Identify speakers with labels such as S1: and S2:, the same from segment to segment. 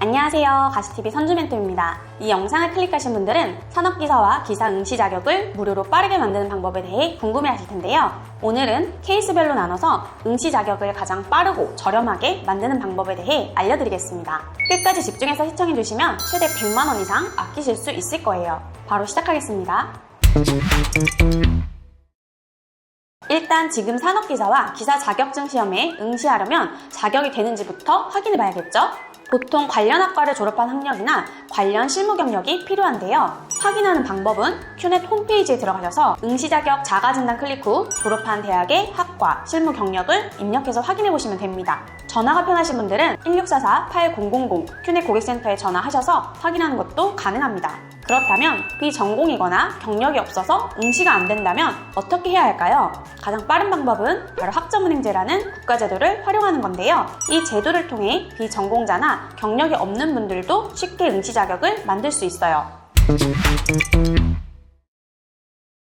S1: 안녕하세요. 가시TV 선주멘토입니다. 이 영상을 클릭하신 분들은 산업기사와 기사 응시 자격을 무료로 빠르게 만드는 방법에 대해 궁금해하실 텐데요. 오늘은 케이스별로 나눠서 응시 자격을 가장 빠르고 저렴하게 만드는 방법에 대해 알려드리겠습니다. 끝까지 집중해서 시청해주시면 최대 100만 원 이상 아끼실 수 있을 거예요. 바로 시작하겠습니다. 일단 지금 산업기사와 기사 자격증 시험에 응시하려면 자격이 되는지부터 확인해 봐야겠죠? 보통 관련 학과를 졸업한 학력이나 관련 실무 경력이 필요한데요. 확인하는 방법은 큐넷 홈페이지에 들어가셔서 응시 자격 자가진단 클릭 후 졸업한 대학의 학과, 실무 경력을 입력해서 확인해 보시면 됩니다. 전화가 편하신 분들은 1644-8000 큐넷 고객센터에 전화하셔서 확인하는 것도 가능합니다. 그렇다면 비전공이거나 경력이 없어서 응시가 안 된다면 어떻게 해야 할까요? 가장 빠른 방법은 바로 학점은행제라는 국가제도를 활용하는 건데요. 이 제도를 통해 비전공자나 경력이 없는 분들도 쉽게 응시 자격을 만들 수 있어요.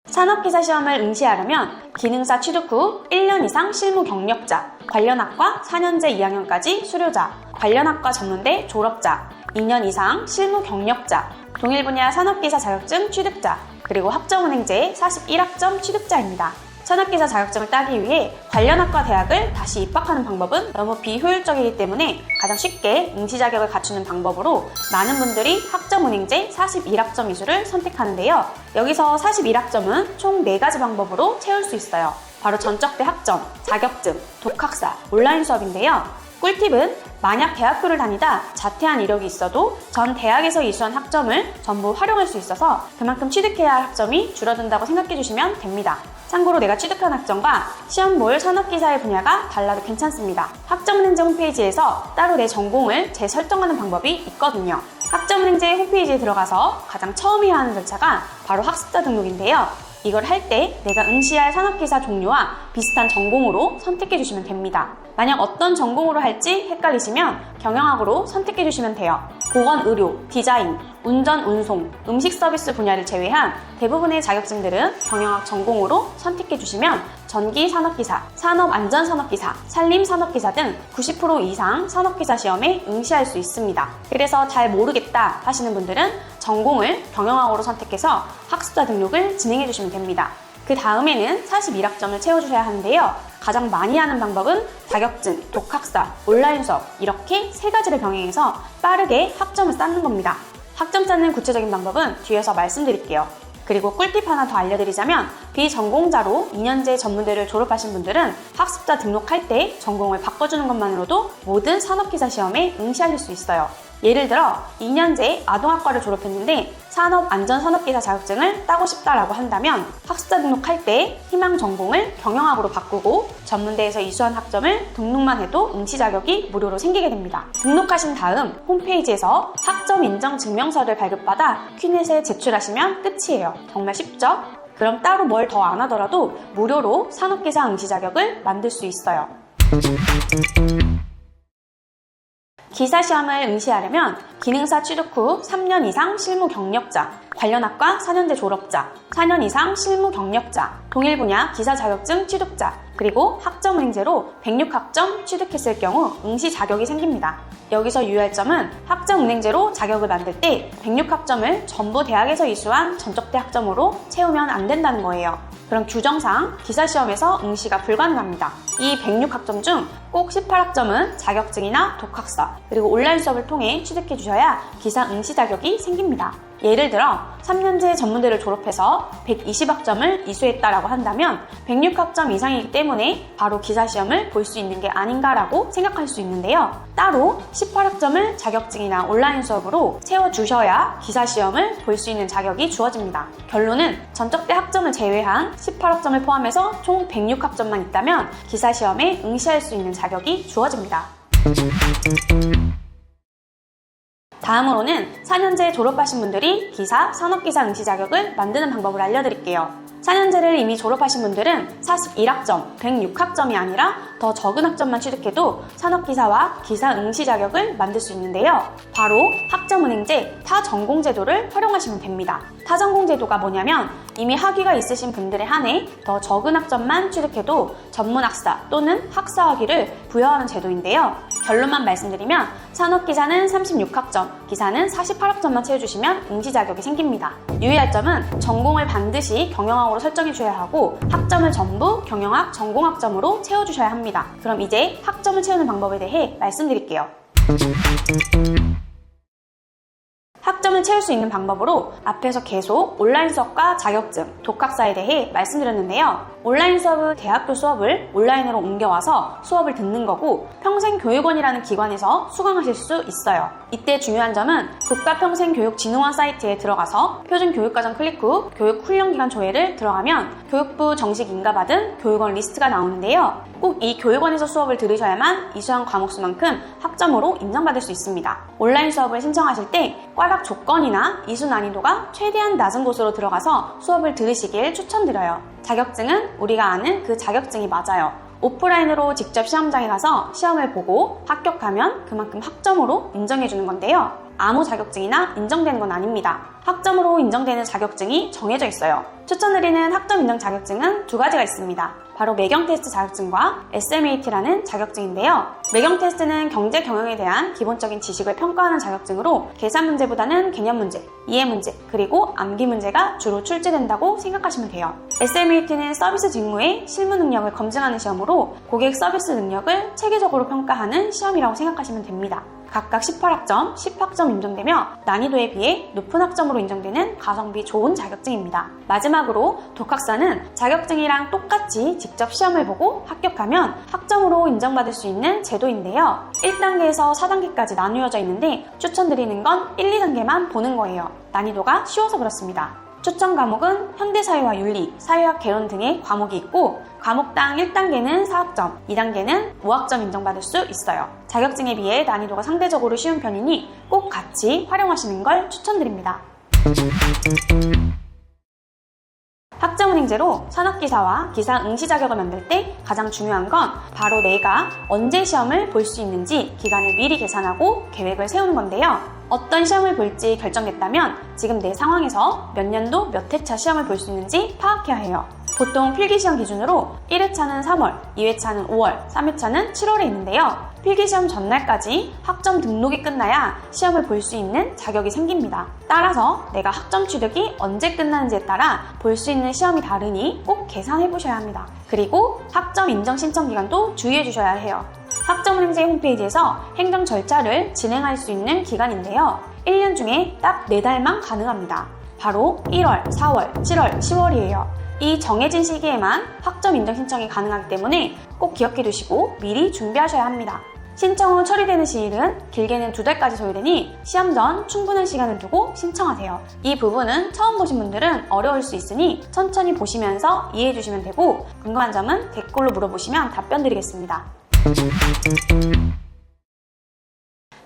S1: 산업기사 시험을 응시하려면 기능사 취득 후 1년 이상 실무 경력자, 관련 학과 4년제 2학년까지 수료자, 관련 학과 전문대 졸업자, 2년 이상 실무 경력자, 동일 분야 산업기사 자격증 취득자, 그리고 학점은행제 41학점 취득자입니다. 산업기사 자격증을 따기 위해 관련 학과 대학을 다시 입학하는 방법은 너무 비효율적이기 때문에 가장 쉽게 응시 자격을 갖추는 방법으로 많은 분들이 학점은행제 41학점 이수를 선택하는데요. 여기서 41학점은 총 4가지 방법으로 채울 수 있어요. 바로 전적대 학점, 자격증, 독학사, 온라인 수업인데요. 꿀팁은 만약 대학교를 다니다 자퇴한 이력이 있어도 전 대학에서 이수한 학점을 전부 활용할 수 있어서 그만큼 취득해야 할 학점이 줄어든다고 생각해 주시면 됩니다. 참고로 내가 취득한 학점과 시험 볼 산업기사의 분야가 달라도 괜찮습니다. 학점은행제 홈페이지에서 따로 내 전공을 재설정하는 방법이 있거든요. 학점은행제 홈페이지에 들어가서 가장 처음 해야 하는 절차가 바로 학습자 등록인데요. 이걸 할 때 내가 응시할 산업기사 종류와 비슷한 전공으로 선택해 주시면 됩니다. 만약 어떤 전공으로 할지 헷갈리시면 경영학으로 선택해 주시면 돼요. 보건의료, 디자인, 운전, 운송, 음식 서비스 분야를 제외한 대부분의 자격증들은 경영학 전공으로 선택해 주시면 전기 산업기사, 산업안전산업기사, 산림산업기사 등 90% 이상 산업기사 시험에 응시할 수 있습니다. 그래서 잘 모르겠다 하시는 분들은 전공을 경영학으로 선택해서 학습자 등록을 진행해 주시면 됩니다. 그 다음에는 41학점을 채워주셔야 하는데요. 가장 많이 하는 방법은 자격증, 독학사, 온라인 수업 이렇게 3가지를 병행해서 빠르게 학점을 쌓는 겁니다. 학점 쌓는 구체적인 방법은 뒤에서 말씀드릴게요. 그리고 꿀팁 하나 더 알려드리자면 비전공자로 2년제 전문대를 졸업하신 분들은 학습자 등록할 때 전공을 바꿔주는 것만으로도 모든 산업기사 시험에 응시하실 수 있어요. 예를 들어 2년제 아동학과를 졸업했는데 산업안전산업기사 자격증을 따고 싶다라고 한다면 학습자 등록할 때 희망 전공을 경영학으로 바꾸고 전문대에서 이수한 학점을 등록만 해도 응시 자격이 무료로 생기게 됩니다. 등록하신 다음 홈페이지에서 학점 인정 증명서를 발급받아 큐넷에 제출하시면 끝이에요. 정말 쉽죠? 그럼 따로 뭘 더 안 하더라도 무료로 산업기사 응시 자격을 만들 수 있어요. 기사 시험을 응시하려면 기능사 취득 후 3년 이상 실무 경력자, 관련 학과 4년제 졸업자, 4년 이상 실무 경력자, 동일 분야 기사 자격증 취득자, 그리고 학점은행제로 106학점 취득했을 경우 응시 자격이 생깁니다. 여기서 유의할 점은 학점은행제로 자격을 만들 때 106학점을 전부 대학에서 이수한 전적대 학점으로 채우면 안 된다는 거예요. 그럼 규정상 기사시험에서 응시가 불가능합니다. 이 106학점 중 꼭 18학점은 자격증이나 독학사, 그리고 온라인 수업을 통해 취득해 주셔야 기사 응시 자격이 생깁니다. 예를 들어 3년제 전문대를 졸업해서 120학점을 이수했다라고 한다면 106학점 이상이기 때문에 바로 기사시험을 볼 수 있는 게 아닌가라고 생각할 수 있는데요. 따로 18학점을 자격증이나 온라인 수업으로 채워주셔야 기사시험을 볼 수 있는 자격이 주어집니다. 결론은 전적대 학점을 제외한 18학점을 포함해서 총 106학점만 있다면 기사시험에 응시할 수 있는 자격이 주어집니다. 다음으로는 4년제 졸업하신 분들이 기사, 산업기사 응시 자격을 만드는 방법을 알려드릴게요. 4년제를 이미 졸업하신 분들은 41학점, 106학점이 아니라 더 적은 학점만 취득해도 산업기사와 기사 응시 자격을 만들 수 있는데요. 바로 학점은행제 타전공제도를 활용하시면 됩니다. 타전공제도가 뭐냐면 이미 학위가 있으신 분들에 한해 더 적은 학점만 취득해도 전문학사 또는 학사학위를 부여하는 제도인데요. 결론만 말씀드리면 산업기사는 36학점, 기사는 48학점만 채워주시면 응시 자격이 생깁니다. 유의할 점은 전공을 반드시 경영학으로 설정해 주셔야 하고 학점을 전부 경영학 전공학점으로 채워주셔야 합니다. 그럼 이제 학점을 채우는 방법에 대해 말씀드릴게요. 학점을 채울 수 있는 방법으로 앞에서 계속 온라인 수업과 자격증, 독학사에 대해 말씀드렸는데요. 온라인 수업은 대학교 수업을 온라인으로 옮겨와서 수업을 듣는 거고 평생교육원이라는 기관에서 수강하실 수 있어요. 이때 중요한 점은 국가평생교육진흥원 사이트에 들어가서 표준교육과정 클릭 후 교육훈련기간 조회를 들어가면 교육부 정식 인가받은 교육원 리스트가 나오는데요. 꼭 이 교육원에서 수업을 들으셔야만 이수한 과목수만큼 학점으로 인정받을 수 있습니다. 온라인 수업을 신청하실 때 과락 조건이나 이수 난이도가 최대한 낮은 곳으로 들어가서 수업을 들으시길 추천드려요. 자격증은 우리가 아는 그 자격증이 맞아요. 오프라인으로 직접 시험장에 가서 시험을 보고 합격하면 그만큼 학점으로 인정해주는 건데요. 아무 자격증이나 인정되는 건 아닙니다. 학점으로 인정되는 자격증이 정해져 있어요. 추천드리는 학점 인정 자격증은 두 가지가 있습니다. 바로 매경 테스트 자격증과 SMAT라는 자격증인데요. 매경 테스트는 경제 경영에 대한 기본적인 지식을 평가하는 자격증으로 계산 문제보다는 개념 문제, 이해 문제, 그리고 암기 문제가 주로 출제된다고 생각하시면 돼요. SMAT는 서비스 직무의 실무 능력을 검증하는 시험으로 고객 서비스 능력을 체계적으로 평가하는 시험이라고 생각하시면 됩니다. 각각 18학점, 10학점 인정되며 난이도에 비해 높은 학점으로 인정되는 가성비 좋은 자격증입니다. 마지막으로 독학사는 자격증이랑 똑같이 직접 시험을 보고 합격하면 학점으로 인정받을 수 있는 제도인데요. 1단계에서 4단계까지 나누어져 있는데 추천드리는 건 1, 2단계만 보는 거예요. 난이도가 쉬워서 그렇습니다. 추천 과목은 현대사회와 윤리, 사회학 개론 등의 과목이 있고 과목당 1단계는 4학점, 2단계는 5학점 인정받을 수 있어요. 자격증에 비해 난이도가 상대적으로 쉬운 편이니 꼭 같이 활용하시는 걸 추천드립니다. 학점은행제로 산업기사와 기사 응시 자격을 만들 때 가장 중요한 건 바로 내가 언제 시험을 볼 수 있는지 기간을 미리 계산하고 계획을 세우는 건데요. 어떤 시험을 볼지 결정됐다면 지금 내 상황에서 몇 년도 몇 회차 시험을 볼 수 있는지 파악해야 해요. 보통 필기시험 기준으로 1회차는 3월, 2회차는 5월, 3회차는 7월에 있는데요. 필기시험 전날까지 학점 등록이 끝나야 시험을 볼 수 있는 자격이 생깁니다. 따라서 내가 학점 취득이 언제 끝나는지에 따라 볼 수 있는 시험이 다르니 꼭 계산해 보셔야 합니다. 그리고 학점 인정 신청 기간도 주의해 주셔야 해요. 학점은행제 홈페이지에서 행정 절차를 진행할 수 있는 기간인데요. 1년 중에 딱 4달만 가능합니다. 바로 1월, 4월, 7월, 10월이에요. 이 정해진 시기에만 학점 인정 신청이 가능하기 때문에 꼭 기억해 두시고 미리 준비하셔야 합니다. 신청 후 처리되는 시일은 길게는 2달까지 소요되니 시험 전 충분한 시간을 두고 신청하세요. 이 부분은 처음 보신 분들은 어려울 수 있으니 천천히 보시면서 이해해 주시면 되고 궁금한 점은 댓글로 물어보시면 답변 드리겠습니다.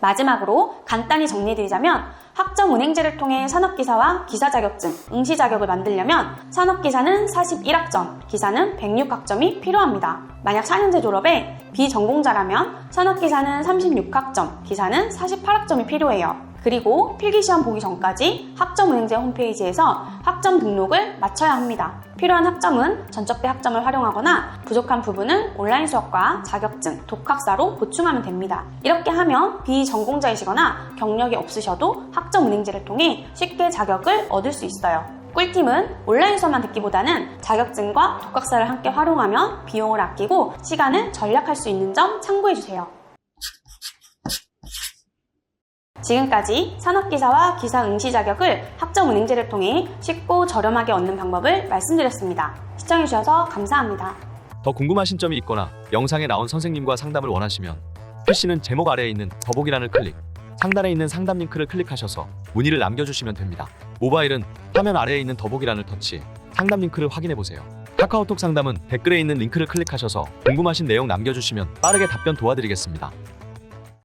S1: 마지막으로 간단히 정리해드리자면 학점은행제를 통해 산업기사와 기사 자격증, 응시 자격을 만들려면 산업기사는 41학점, 기사는 106학점이 필요합니다. 만약 4년제 졸업에 비전공자라면 산업기사는 36학점, 기사는 48학점이 필요해요. 그리고 필기시험 보기 전까지 학점은행제 홈페이지에서 학점 등록을 마쳐야 합니다. 필요한 학점은 전적대 학점을 활용하거나 부족한 부분은 온라인 수업과 자격증, 독학사로 보충하면 됩니다. 이렇게 하면 비전공자이시거나 경력이 없으셔도 학점은행제를 통해 쉽게 자격을 얻을 수 있어요. 꿀팁은 온라인 수업만 듣기보다는 자격증과 독학사를 함께 활용하면 비용을 아끼고 시간을 절약할 수 있는 점 참고해주세요. 지금까지 산업기사와 기사 응시 자격을 학점은행제를 통해 쉽고 저렴하게 얻는 방법을 말씀드렸습니다. 시청해주셔서 감사합니다.
S2: 더 궁금하신 점이 있거나 영상에 나온 선생님과 상담을 원하시면 PC는 제목 아래에 있는 더보기란을 클릭, 상단에 있는 상담 링크를 클릭하셔서 문의를 남겨주시면 됩니다. 모바일은 화면 아래에 있는 더보기란을 터치, 상담 링크를 확인해보세요. 카카오톡 상담은 댓글에 있는 링크를 클릭하셔서 궁금하신 내용 남겨주시면 빠르게 답변 도와드리겠습니다.